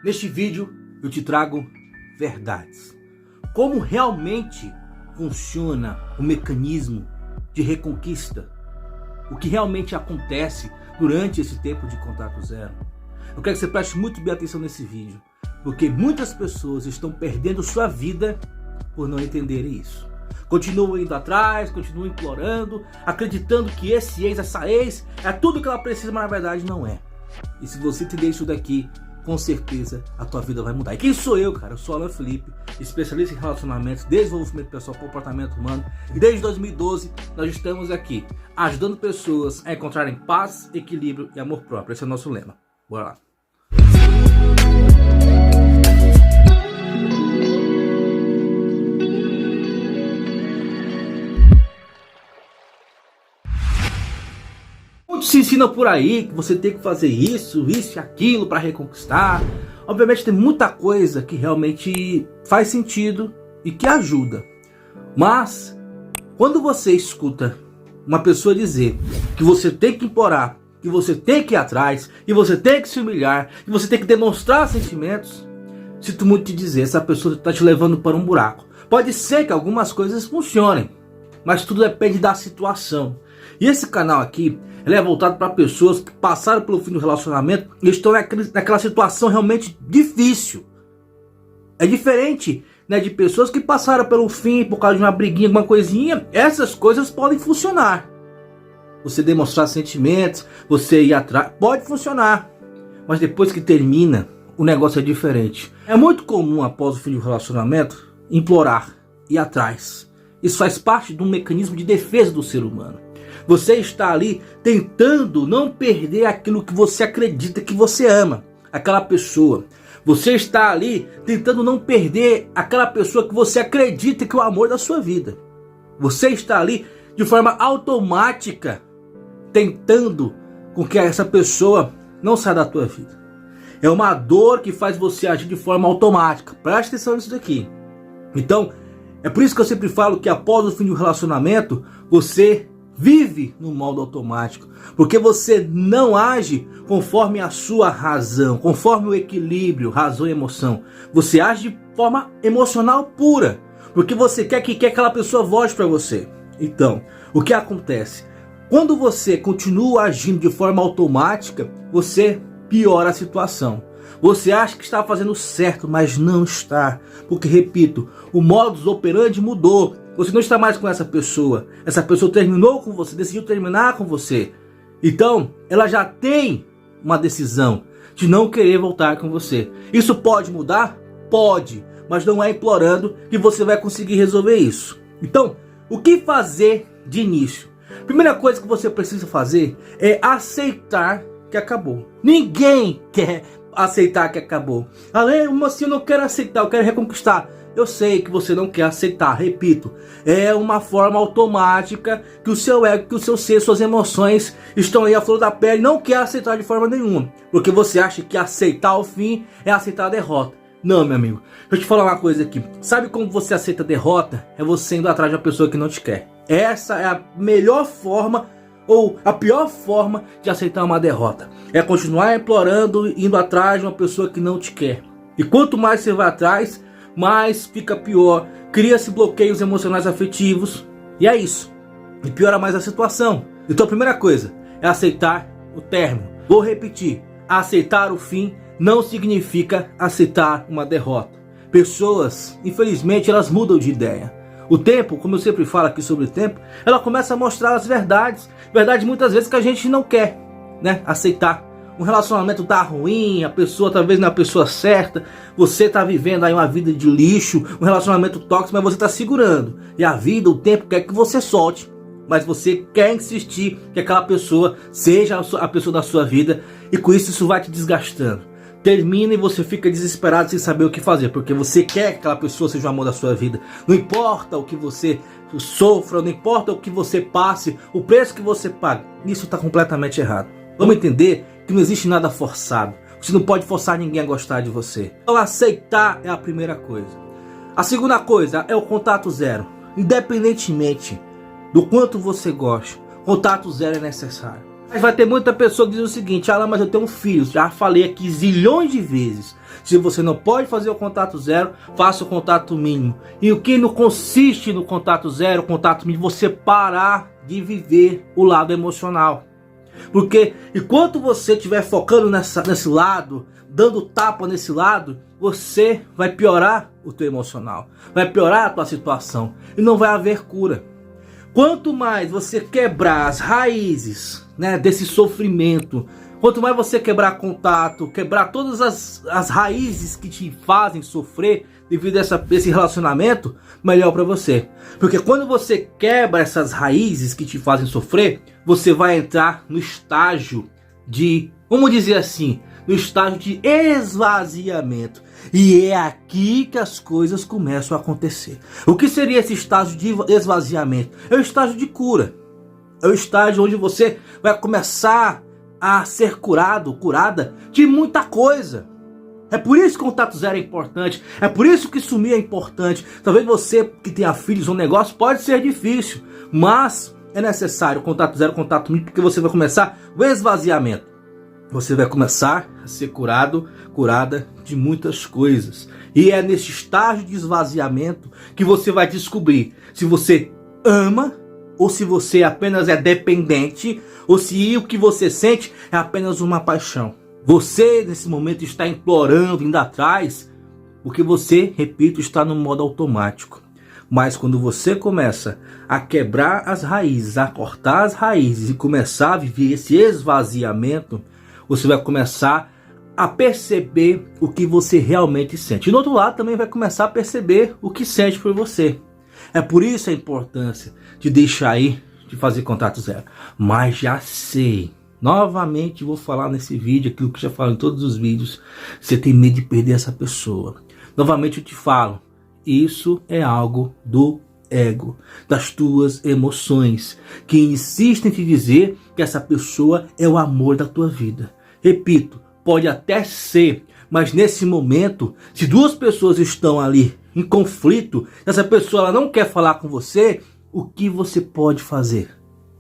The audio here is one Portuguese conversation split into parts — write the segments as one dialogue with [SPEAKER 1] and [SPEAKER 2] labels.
[SPEAKER 1] Neste vídeo eu te trago verdades. Como realmente funciona o mecanismo de reconquista. O que realmente acontece durante esse tempo de contato zero. Eu quero que você preste muito bem atenção nesse vídeo. Porque muitas pessoas estão perdendo sua vida por não entenderem isso. Continuam indo atrás, continuam implorando, acreditando que esse ex, essa ex, é tudo que ela precisa, mas na verdade não é. E se você entender isso daqui, com certeza a tua vida vai mudar. E quem sou eu, cara? Eu sou Alan Felipe, especialista em relacionamentos, desenvolvimento pessoal, comportamento humano. E desde 2012 nós estamos aqui ajudando pessoas a encontrarem paz, equilíbrio e amor próprio. Esse é o nosso lema. Bora lá. Muito se ensina por aí que você tem que fazer isso e aquilo para reconquistar. Obviamente tem muita coisa que realmente faz sentido e que ajuda. Mas quando você escuta uma pessoa dizer que você tem que implorar, que você tem que ir atrás, que você tem que se humilhar, que você tem que demonstrar sentimentos, sinto muito te dizer, essa pessoa está te levando para um buraco. Pode ser que algumas coisas funcionem, mas tudo depende da situação. E esse canal aqui, ele é voltado para pessoas que passaram pelo fim do relacionamento e estão naquela situação realmente difícil. É diferente, né, de pessoas que passaram pelo fim por causa de uma briguinha, alguma coisinha. Essas coisas podem funcionar. Você demonstrar sentimentos, você ir atrás, pode funcionar. Mas depois que termina, o negócio é diferente. É muito comum após o fim do relacionamento implorar, ir atrás. Isso faz parte de um mecanismo de defesa do ser humano. Você está ali tentando não perder aquilo que você acredita que você ama, aquela pessoa. Você está ali tentando não perder aquela pessoa que você acredita que é o amor da sua vida. Você está ali de forma automática tentando com que essa pessoa não saia da tua vida. É uma dor que faz você agir de forma automática. Preste atenção nisso daqui. Então, é por isso que eu sempre falo que após o fim do relacionamento, você vive no modo automático, porque você não age conforme a sua razão, conforme o equilíbrio, razão e emoção. Você age de forma emocional pura, porque você quer que aquela pessoa volte para você. Então, o que acontece? Quando você continua agindo de forma automática, você piora a situação. Você acha que está fazendo certo, mas não está. Porque, repito, o modus operandi mudou. Você não está mais com essa pessoa. Essa pessoa terminou com você, decidiu terminar com você. Então, ela já tem uma decisão de não querer voltar com você. Isso pode mudar? Pode. Mas não é implorando que você vai conseguir resolver isso. Então, o que fazer de início? Primeira coisa que você precisa fazer é aceitar que acabou. Ninguém quer aceitar que acabou. Mas eu não quero aceitar, eu quero reconquistar. Eu sei que você não quer aceitar, repito, é uma forma automática que o seu ego, que o seu ser, suas emoções estão aí à flor da pele e não quer aceitar de forma nenhuma, porque você acha que aceitar o fim é aceitar a derrota. Não, meu amigo, deixa eu te falar uma coisa aqui. Sabe como você aceita a derrota? É você indo atrás de uma pessoa que não te quer. Essa é a melhor forma ou a pior forma de aceitar uma derrota. É continuar implorando, indo atrás de uma pessoa que não te quer. E quanto mais você vai atrás, mais fica pior. Cria-se bloqueios emocionais afetivos. E é isso. E piora mais a situação. Então a primeira coisa é aceitar o término. Vou repetir. Aceitar o fim não significa aceitar uma derrota. Pessoas, infelizmente, elas mudam de ideia. O tempo, como eu sempre falo aqui sobre o tempo, ela começa a mostrar as verdades. Verdades muitas vezes que a gente não quer, né, aceitar. Um relacionamento tá ruim, a pessoa talvez não é a pessoa certa, você tá vivendo aí uma vida de lixo, um relacionamento tóxico, mas você tá segurando. E a vida, o tempo quer que você solte, mas você quer insistir que aquela pessoa seja a pessoa da sua vida, e com isso vai te desgastando. Termina e você fica desesperado sem saber o que fazer, porque você quer que aquela pessoa seja o amor da sua vida. Não importa o que você sofra, não importa o que você passe, o preço que você paga, isso está completamente errado. Vamos entender que não existe nada forçado. Você não pode forçar ninguém a gostar de você. Então aceitar é a primeira coisa. A segunda coisa é o contato zero. Independentemente do quanto você gosta, contato zero é necessário. Mas vai ter muita pessoa que diz o seguinte: Alan, mas eu tenho um filho. Já falei aqui zilhões de vezes. Se você não pode fazer o contato zero, faça o contato mínimo. E o que não consiste no contato zero, contato mínimo, você parar de viver o lado emocional. Porque enquanto você estiver focando nesse lado, dando tapa nesse lado, você vai piorar o teu emocional, vai piorar a tua situação e não vai haver cura. Quanto mais você quebrar as raízes, né, desse sofrimento, quanto mais você quebrar contato, quebrar todas as raízes que te fazem sofrer devido a esse relacionamento, melhor para você. Porque quando você quebra essas raízes que te fazem sofrer, você vai entrar no estágio de, vamos dizer assim, no estágio de esvaziamento. E é aqui que as coisas começam a acontecer. O que seria esse estágio de esvaziamento? É o estágio de cura. É o estágio onde você vai começar a ser curada de muita coisa. É por isso que o contato zero é importante. É por isso que sumir é importante. Talvez você que tenha filhos ou um negócio pode ser difícil, mas é necessário contato zero, contato mínimo, porque você vai começar o esvaziamento. Você vai começar a ser curada de muitas coisas. E é nesse estágio de esvaziamento que você vai descobrir se você ama ou se você apenas é dependente, ou se o que você sente é apenas uma paixão. Você nesse momento está implorando, indo atrás, porque você, repito, está no modo automático. Mas quando você começa a quebrar as raízes, a cortar as raízes e começar a viver esse esvaziamento, você vai começar a perceber o que você realmente sente. E do outro lado também vai começar a perceber o que sente por você. É por isso a importância de deixar aí, de fazer contato zero. Mas já sei, novamente vou falar nesse vídeo, aquilo que já falo em todos os vídeos, você tem medo de perder essa pessoa. Novamente eu te falo, isso é algo do ego, das tuas emoções, que insistem em te dizer que essa pessoa é o amor da tua vida. Repito, pode até ser, mas nesse momento, se duas pessoas estão ali em conflito, essa pessoa ela não quer falar com você, o que você pode fazer?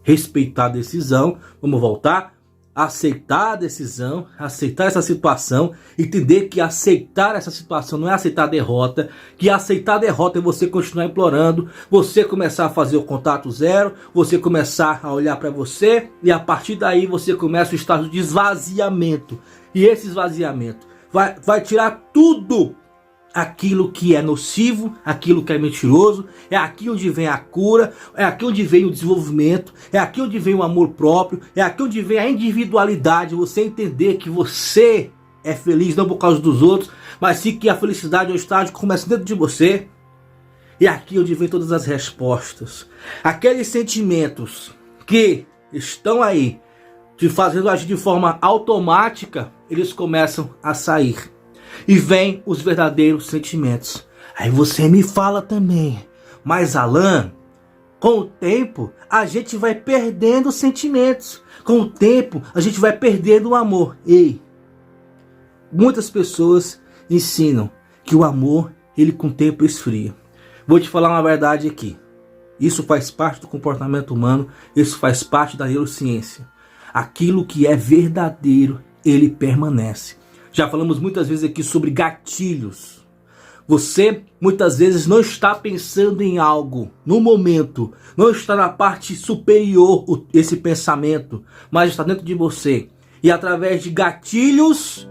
[SPEAKER 1] Respeitar a decisão, vamos voltar, aceitar a decisão, aceitar essa situação, entender que aceitar essa situação não é aceitar a derrota, que aceitar a derrota é você continuar implorando, você começar a fazer o contato zero, você começar a olhar para você e a partir daí você começa o estágio de esvaziamento. E esse esvaziamento vai tirar tudo aquilo que é nocivo, aquilo que é mentiroso, é aqui onde vem a cura, é aqui onde vem o desenvolvimento, é aqui onde vem o amor próprio, é aqui onde vem a individualidade, você entender que você é feliz não por causa dos outros, mas sim que a felicidade é o estágio que começa dentro de você. E é aqui onde vem todas as respostas. Aqueles sentimentos que estão aí te fazendo agir de forma automática, eles começam a sair. E vem os verdadeiros sentimentos. Aí você me fala também, mas Alan, com o tempo a gente vai perdendo os sentimentos. Com o tempo a gente vai perdendo o amor. Ei, muitas pessoas ensinam que o amor, ele com o tempo esfria. Vou te falar uma verdade aqui. Isso faz parte do comportamento humano, isso faz parte da neurociência. Aquilo que é verdadeiro, ele permanece. Já falamos muitas vezes aqui sobre gatilhos. Você muitas vezes não está pensando em algo no momento, não está na parte superior esse pensamento, mas está dentro de você. E através de gatilhos,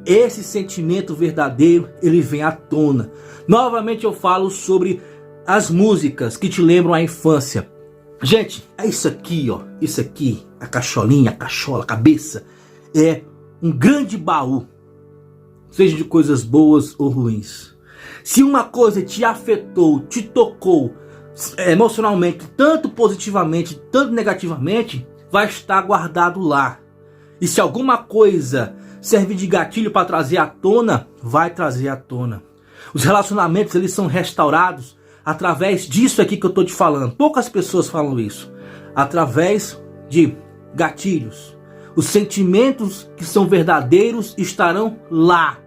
[SPEAKER 1] esse sentimento verdadeiro, ele vem à tona. Novamente eu falo sobre as músicas que te lembram a infância. Gente, é isso aqui, ó. Isso aqui, a cacholinha, a cachola, a cabeça, é um grande baú, seja de coisas boas ou ruins. Se uma coisa te afetou, te tocou emocionalmente, tanto positivamente, tanto negativamente, vai estar guardado lá. E se alguma coisa serve de gatilho para trazer à tona, vai trazer à tona. Os relacionamentos, eles são restaurados através disso aqui que eu estou te falando. Poucas pessoas falam isso. Através de gatilhos. Os sentimentos que são verdadeiros estarão lá.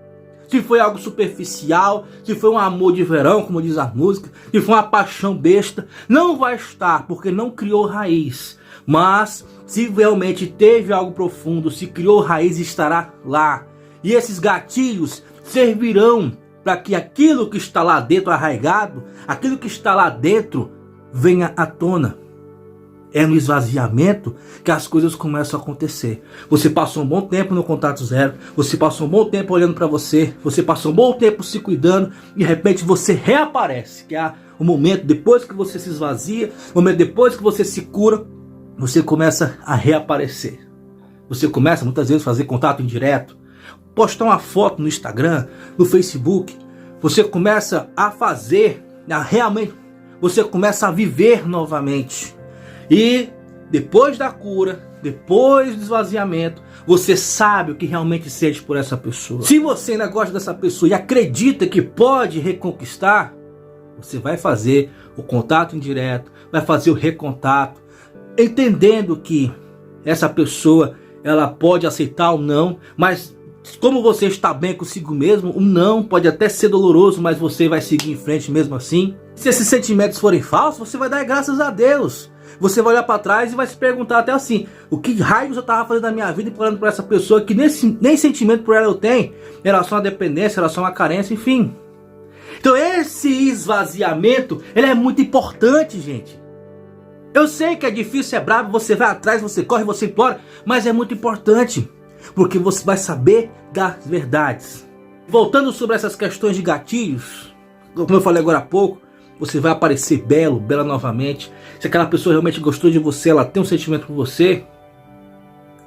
[SPEAKER 1] Se foi algo superficial, se foi um amor de verão, como diz a música, se foi uma paixão besta, não vai estar, porque não criou raiz. Mas se realmente teve algo profundo, se criou raiz, estará lá. E esses gatilhos servirão para que aquilo que está lá dentro arraigado, aquilo que está lá dentro venha à tona. É no esvaziamento que as coisas começam a acontecer. Você passou um bom tempo no contato zero, você passou um bom tempo olhando para você, você passou um bom tempo se cuidando, e de repente você reaparece, que é o momento depois que você se esvazia, o momento depois que você se cura, você começa a reaparecer. Você começa muitas vezes a fazer contato indireto, postar uma foto no Instagram, no Facebook, você começa a fazer, você começa a viver novamente. E depois da cura, depois do esvaziamento, você sabe o que realmente sente por essa pessoa. Se você ainda gosta dessa pessoa e acredita que pode reconquistar, você vai fazer o contato indireto, vai fazer o recontato, entendendo que essa pessoa, ela pode aceitar ou não, mas como você está bem consigo mesmo, o não pode até ser doloroso, mas você vai seguir em frente mesmo assim. Se esses sentimentos forem falsos, você vai dar graças a Deus. Você vai olhar para trás e vai se perguntar até assim: o que raios eu estava fazendo na minha vida e falando para essa pessoa que nem sentimento por ela eu tenho, em relação à dependência, em relação à carência, enfim. Então esse esvaziamento, ele é muito importante, gente. Eu sei que é difícil, é bravo, você vai atrás, você corre, você implora, mas é muito importante, porque você vai saber das verdades. Voltando sobre essas questões de gatilhos, como eu falei agora há pouco, você vai aparecer belo, bela novamente. Se aquela pessoa realmente gostou de você, ela tem um sentimento por você,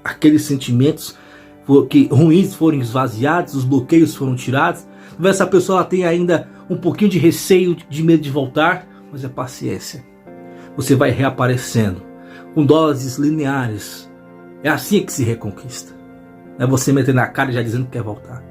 [SPEAKER 1] aqueles sentimentos que ruins foram esvaziados, os bloqueios foram tirados. Talvez essa pessoa ela tenha ainda um pouquinho de receio, de medo de voltar, mas é paciência. Você vai reaparecendo com doses lineares. É assim que se reconquista. Não é você metendo a cara e já dizendo que quer voltar.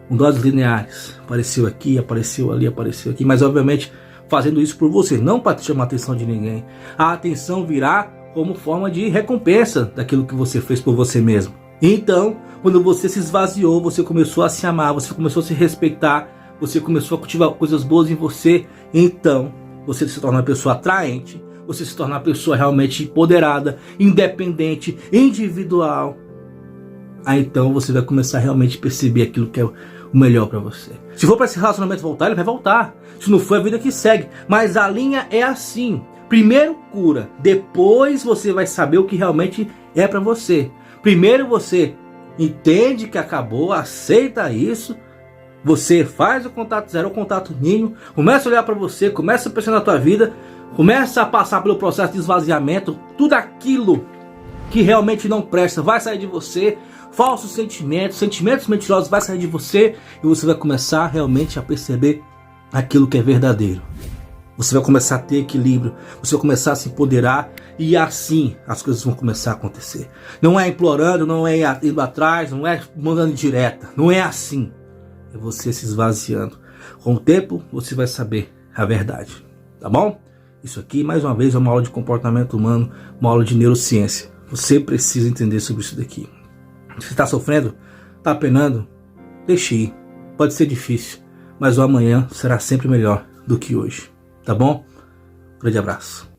[SPEAKER 1] Com doses lineares. Apareceu aqui, apareceu ali, apareceu aqui. Mas obviamente fazendo isso por você, não para chamar a atenção de ninguém. A atenção virá como forma de recompensa daquilo que você fez por você mesmo. Então, quando você se esvaziou, você começou a se amar, você começou a se respeitar, você começou a cultivar coisas boas em você, então você se torna uma pessoa atraente, você se torna uma pessoa realmente empoderada, independente, individual. Aí então você vai começar a realmente perceber aquilo que é o melhor para você. Se for para esse relacionamento voltar, ele vai voltar. Se não for, a vida que segue. Mas a linha é assim: primeiro cura, depois você vai saber o que realmente é para você. Primeiro você entende que acabou, aceita isso, você faz o contato zero, o contato mínimo, começa a olhar para você, começa a pensar na tua vida, começa a passar pelo processo de esvaziamento. Tudo aquilo que realmente não presta vai sair de você. Falsos sentimentos, sentimentos mentirosos vai sair de você, e você vai começar realmente a perceber aquilo que é verdadeiro. Você vai começar a ter equilíbrio, você vai começar a se empoderar, e assim as coisas vão começar a acontecer. Não é implorando, não é indo atrás, não é mandando direta, não é assim. É você se esvaziando. Com o tempo você vai saber a verdade, tá bom? Isso aqui mais uma vez é uma aula de comportamento humano, uma aula de neurociência. Você precisa entender sobre isso daqui. Se está sofrendo, está penando, deixe ir. Pode ser difícil, mas o amanhã será sempre melhor do que hoje. Tá bom? Grande abraço.